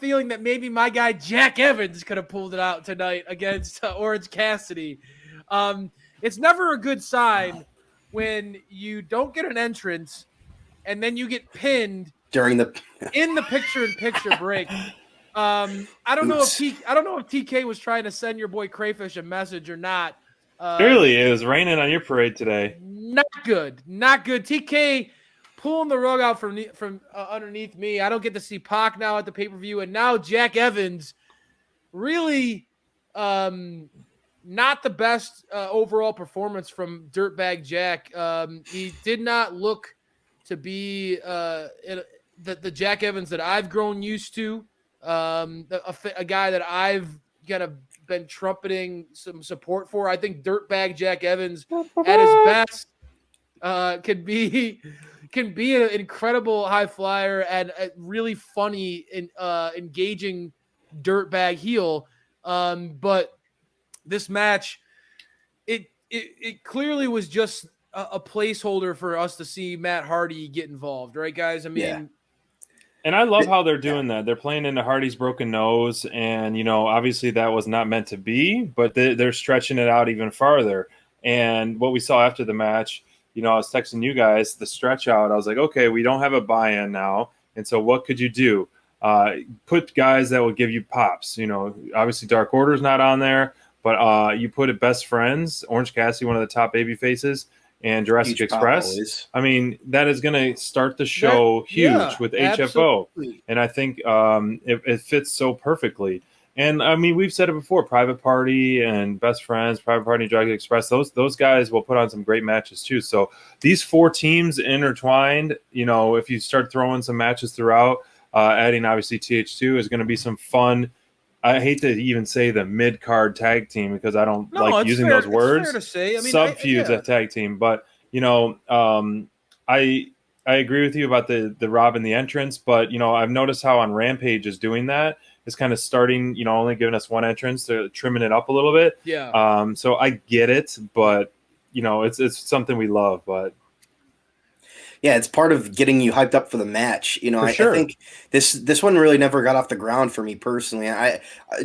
feeling that maybe my guy Jack Evans could have pulled it out tonight against Orange Cassidy. It's never a good sign when you don't get an entrance and then you get pinned during in the picture-in-picture break. I don't know if TK was trying to send your boy Crayfish a message or not. Clearly, it was raining on your parade today. Not good. TK pulling the rug out from underneath me. I don't get to see Pac now at the pay-per-view, and now Jack Evans really not the best overall performance from Dirtbag Jack. He did not look to be the Jack Evans that I've grown used to, a guy that I've kind of been trumpeting some support for. I think Dirtbag Jack Evans at his best can be an incredible high flyer and a really funny and engaging dirtbag heel. But this match, it clearly was just a placeholder for us to see Matt Hardy get involved, right, guys? I mean. Yeah. And I love how they're doing that. They're playing into Hardy's broken nose, and, obviously that was not meant to be, but they're stretching it out even farther. And what we saw after the match, I was texting you guys the stretch out. I was like, okay, we don't have a buy-in now. And so what could you do? Put guys that will give you pops. Obviously Dark Order's not on there, but you put it Best Friends, Orange Cassidy, one of the top baby faces, and Jurassic Express. I mean, that is going to start the show huge with HFO. Absolutely. And I think it fits so perfectly. And I mean, we've said it before, Private Party and Best Friends, Private Party and Jurassic Express, those guys will put on some great matches too. So these four teams intertwined, if you start throwing some matches throughout, adding obviously TH2 is going to be some fun. I hate to even say the mid-card tag team because I don't like using those words. It's fair to say. I mean, sub-feuds at tag team. But, I agree with you about the Rob and the entrance. But, I've noticed how on Rampage is doing that. It's kind of starting, only giving us one entrance. They're trimming it up a little bit. Yeah. So I get it. But, it's something we love. But. Yeah, it's part of getting you hyped up for the match. I think this one really never got off the ground for me personally.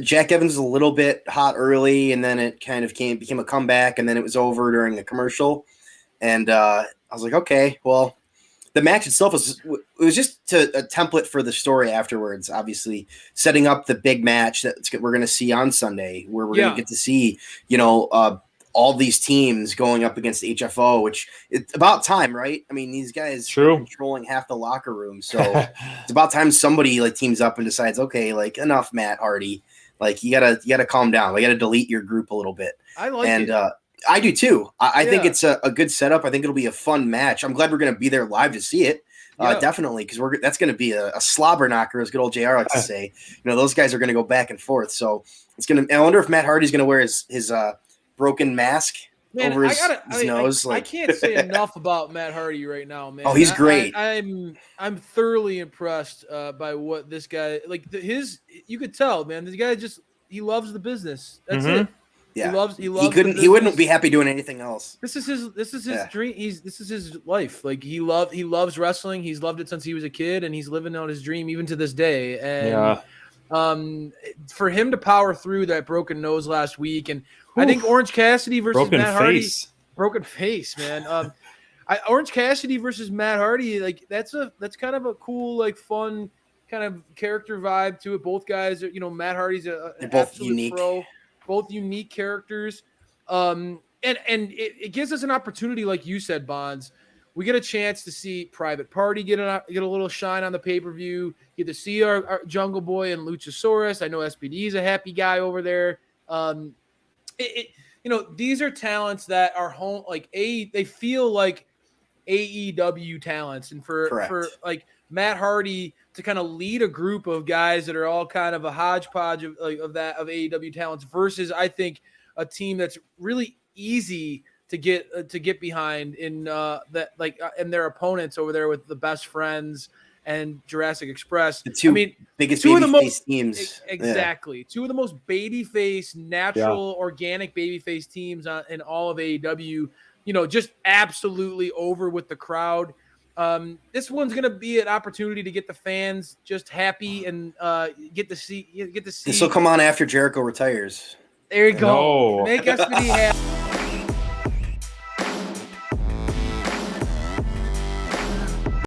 Jack Evans was a little bit hot early, and then it kind of became a comeback, and then it was over during the commercial. And I was like, okay, well, the match itself was just a template for the story afterwards. Obviously, setting up the big match that we're going to see on Sunday, where we're going to get to see, all these teams going up against HFO, which it's about time, right? I mean, these guys are controlling half the locker room. So it's about time somebody teams up and decides, okay, enough, Matt Hardy. You gotta calm down. We gotta delete your group a little bit. I like it. I do too. I think it's a good setup. I think it'll be a fun match. I'm glad we're going to be there live to see it. Definitely. Because that's going to be a slobber knocker, as good old JR likes to say. Those guys are going to go back and forth. So I wonder if Matt Hardy's going to wear his broken mask over his nose. I can't say enough about Matt Hardy right now, man. Oh, he's great. I'm thoroughly impressed by what this guy you could tell, man. This guy he loves the business. That's it. Yeah. He loves he wouldn't be happy doing anything else. This is his dream. This is his life. He loves wrestling. He's loved it since he was a kid, and he's living out his dream even to this day. And for him to power through that broken nose last week, and I think Orange Cassidy versus Matt Hardy, broken face, man. Orange Cassidy versus Matt Hardy, that's kind of a cool, fun kind of character vibe to it. Both guys are, Matt Hardy's an absolute unique pro, both unique characters. And it gives us an opportunity, like you said, Bonds. We get a chance to see Private Party get a little shine on the pay-per-view. Get to see our Jungle Boy and Luchasaurus. I know SPD is a happy guy over there. These are talents that are home, they feel like AEW talents, and for Matt Hardy to kind of lead a group of guys that are all kind of a hodgepodge of AEW talents versus, I think, a team that's really easy to get behind in and their opponents over there with the Best Friends and Jurassic Express. The biggest babyface teams. Exactly. Yeah. Two of the most babyface, natural, organic babyface teams in all of AEW. Just absolutely over with the crowd. This one's gonna be an opportunity to get the fans just happy and get to see. This will come on after Jericho retires. There you go. Make SVD happy.